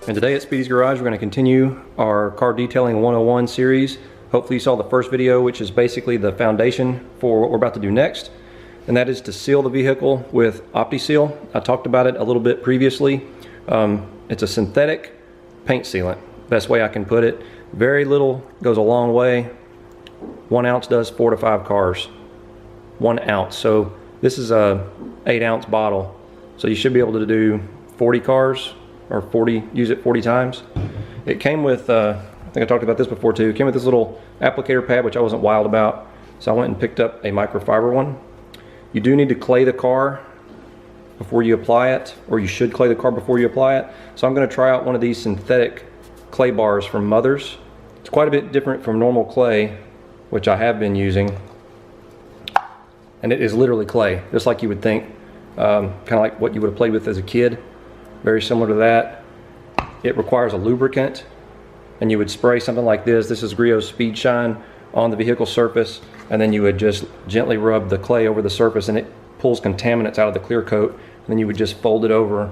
And today at Speedy's Garage, we're going to continue our car detailing 101 series. Hopefully you saw the first video, which is basically the foundation for what we're about to do next. And that is to seal the vehicle with OptiSeal. I talked about it a little bit previously. It's a synthetic paint sealant, best way I can put it. Very little goes a long way. 1 ounce does 4 to 5 cars. 1 ounce. So this is a 8-ounce bottle. So you should be able to do 40 cars, or use it 40 times. It came with, I think I talked about this before too, it came with this little applicator pad, which I wasn't wild about. So I went and picked up a microfiber one. You do need to clay the car before you apply it, or you should clay the car before you apply it. So I'm gonna try out one of these synthetic clay bars from Mother's. It's quite a bit different from normal clay, which I have been using. And it is literally clay, just like you would think, kind of like what you would have played with as a kid. Very similar to that. It requires a lubricant, and you would spray something like this. This is Griot's Speed Shine on the vehicle surface, and then you would just gently rub the clay over the surface, and it pulls contaminants out of the clear coat. And then you would just fold it over,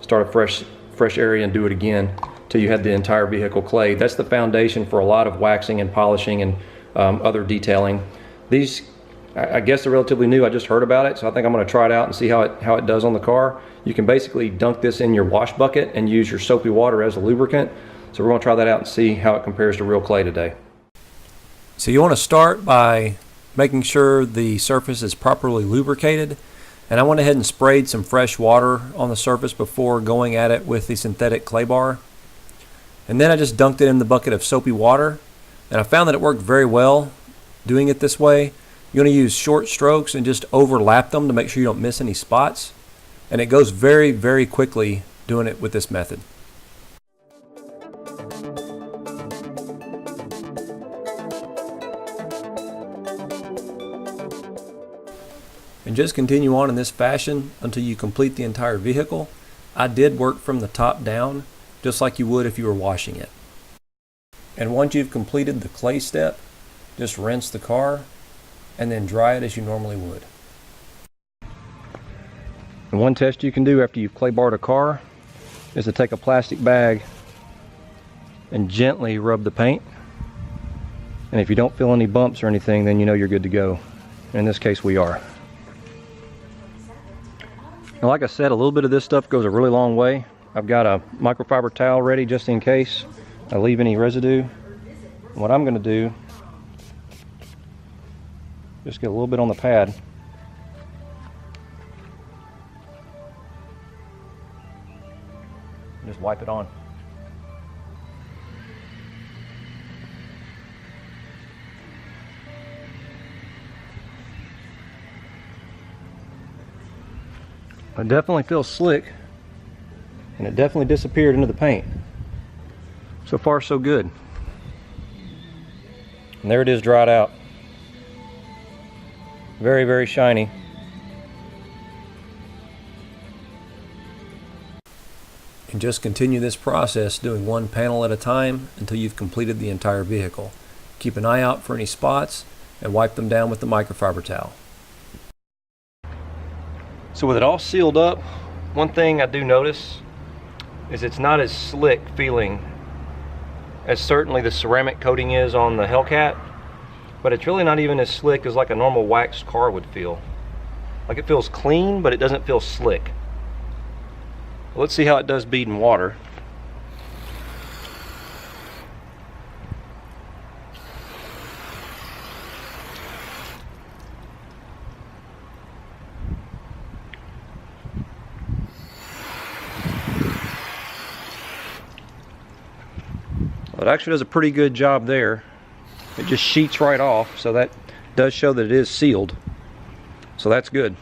start a fresh area, and do it again till you had the entire vehicle clay. That's the foundation for a lot of waxing and polishing and other detailing. These, I guess they're relatively new. I just heard about it, so I think I'm going to try it out and see how it does on the car. You can basically dunk this in your wash bucket and use your soapy water as a lubricant. So we're going to try that out and see how it compares to real clay today. So you want to start by making sure the surface is properly lubricated. And I went ahead and sprayed some fresh water on the surface before going at it with the synthetic clay bar. And then I just dunked it in the bucket of soapy water. And I found that it worked very well doing it this way. You're going to use short strokes and just overlap them to make sure you don't miss any spots. And it goes very, very quickly doing it with this method. And just continue on in this fashion until you complete the entire vehicle. I did work from the top down, just like you would if you were washing it. And once you've completed the clay step, just rinse the car and then dry it as you normally would. And one test you can do after you've clay barred a car is to take a plastic bag and gently rub the paint. And if you don't feel any bumps or anything, then you know you're good to go. In this case, we are. Now, like I said, a little bit of this stuff goes a really long way. I've got a microfiber towel ready just in case I leave any residue. And what I'm going to do, just get a little bit on the pad. Just wipe it on. It definitely feels slick, and it definitely disappeared into the paint. So far, so good. And there it is, dried out. Very, very shiny. And just continue this process, doing one panel at a time until you've completed the entire vehicle. Keep an eye out for any spots and wipe them down with the microfiber towel. So with it all sealed up, one thing I do notice is it's not as slick feeling as certainly the ceramic coating is on the Hellcat, but it's really not even as slick as like a normal waxed car would feel. Like it feels clean, but it doesn't feel slick. Let's see how it does beading water. Well, it actually does a pretty good job there. It just sheets right off, so that does show that it is sealed. So that's good.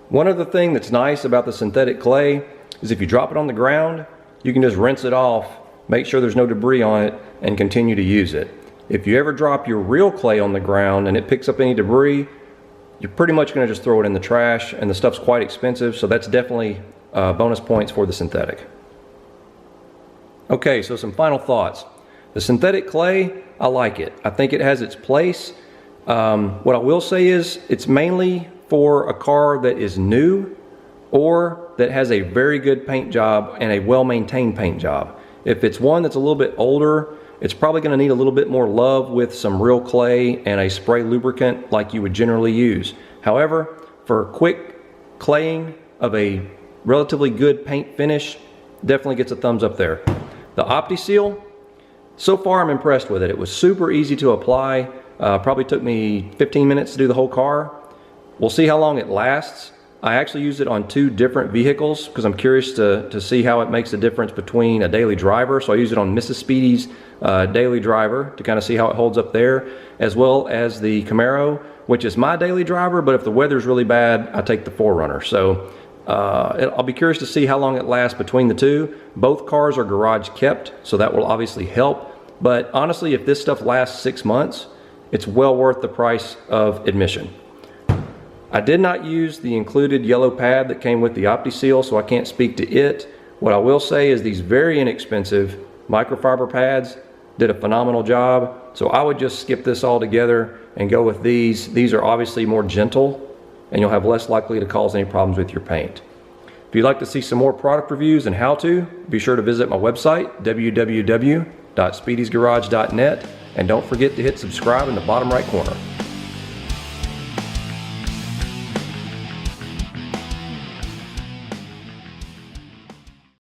One other thing that's nice about the synthetic clay is if you drop it on the ground, you can just rinse it off, make sure there's no debris on it, and continue to use it. If you ever drop your real clay on the ground and it picks up any debris, you're pretty much going to just throw it in the trash, and the stuff's quite expensive, so that's definitely bonus points for the synthetic. Okay, so some final thoughts. The synthetic clay, I like it. I think it has its place. What I will say is it's mainly for a car that is new or that has a very good paint job and a well-maintained paint job. If it's one that's a little bit older, it's probably going to need a little bit more love with some real clay and a spray lubricant like you would generally use. However, for quick claying of a relatively good paint finish, definitely gets a thumbs up there. The OptiSeal, so far I'm impressed with it. It was super easy to apply. Probably took me 15 minutes to do the whole car. We'll see how long it lasts. I actually used it on 2 different vehicles because I'm curious to see how it makes a difference between a daily driver. So I used it on Mrs. Speedy's daily driver to kind of see how it holds up there, as well as the Camaro, which is my daily driver, but if the weather's really bad, I take the 4Runner. So I'll be curious to see how long it lasts between the 2. Both cars are garage kept, so that will obviously help. But honestly, if this stuff lasts 6 months, it's well worth the price of admission. I did not use the included yellow pad that came with the OptiSeal, so I can't speak to it. What I will say is these very inexpensive microfiber pads did a phenomenal job, so I would just skip this all together and go with these. These are obviously more gentle, and you'll have less likely to cause any problems with your paint. If you'd like to see some more product reviews and how-to, be sure to visit my website, www.speedysgarage.net, and don't forget to hit subscribe in the bottom right corner.